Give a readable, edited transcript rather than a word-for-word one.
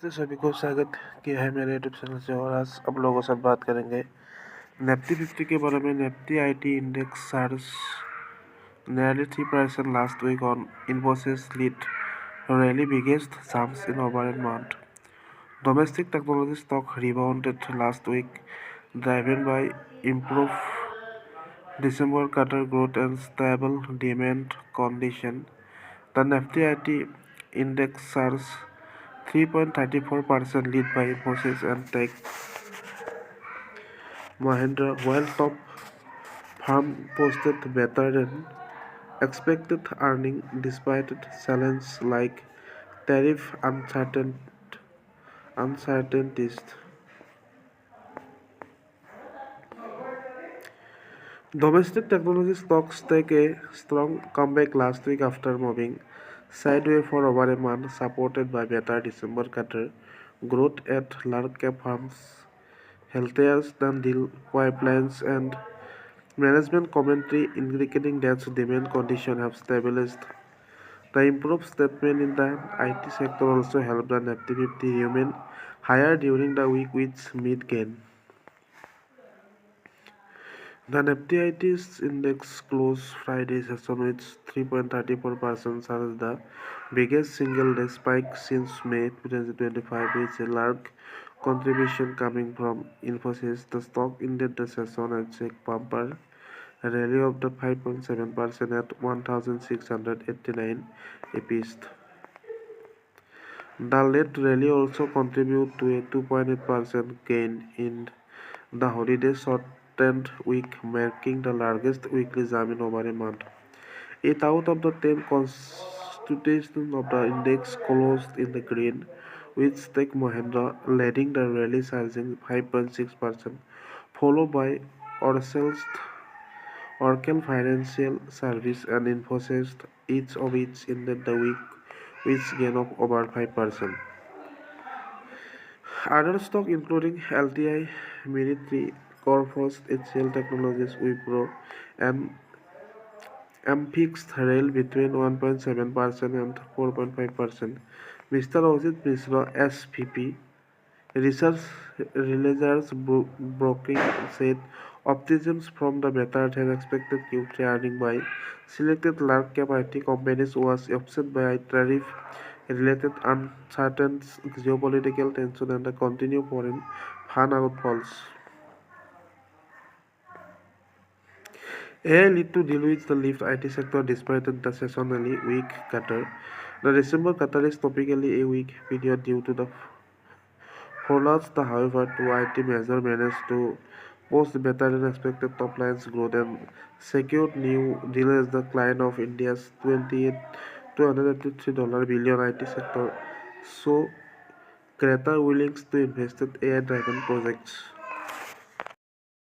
नमस्ते सभी को, स्वागत किया है मेरे यूट्यूब चैनल से। और आज आप लोगों से बात करेंगे निफ्टी 50 के बारे में। Nifty IT index surge nearly 3% last week on Infosys-led rally biggest jumps in over a month. Domestic technology stock rebounded last week, driven by improved December quarter growth and stable demand condition. The Nifty IT index surged 3.34%, led by Infosys and Tech Mahindra, while top firm posted better than expected earnings despite challenges like tariff uncertainties. Domestic technology stocks take a strong comeback last week after moving sideways for over a month, supported by better December quarter growth at large cap firms, healthier than deal pipelines, and management commentary indicating that demand conditions have stabilized. The improved statement in the IT sector also helped the Nifty 50 remain higher during the week with mid-gain. The Nifty IT index closed Friday session with 3.34% surge, the biggest single-day spike since May 2025, with a large contribution coming from Infosys. The stock ended the session at a bumper rally of the 5.7% at 1,689 apiece. The late rally also contributed to a 2.8% gain in the holiday shortened week, marking the largest weekly jump in over a month. 8 out of the 10 constituents of the index closed in the green, with Tech Mahindra leading the rally, surging 5.6%, followed by Oracle Financial Service and Infosys, each of which ended the week with gain of over 5%. Other stocks including LTI, Military, Corpus, HCL Technologies, Wipro, and Amphix rail between 1.7% and 4.5%. Mr. Ajit Mishra, SVP, Research Realizers Broking, said optimism from the better than expected Q3 earnings by selected large cap IT companies was offset by tariff related uncertainties, geopolitical tension, and the continued foreign fund outflows. AI lead to deal with the lift IT sector despite the seasonally weak quarter. The December quarter is typically a weak period due to the fallouts. However, two IT majors managed to post better than expected top line growth and secured new deals. The client of India's $283 billion IT sector, so greater willingness to invest in AI-driven projects.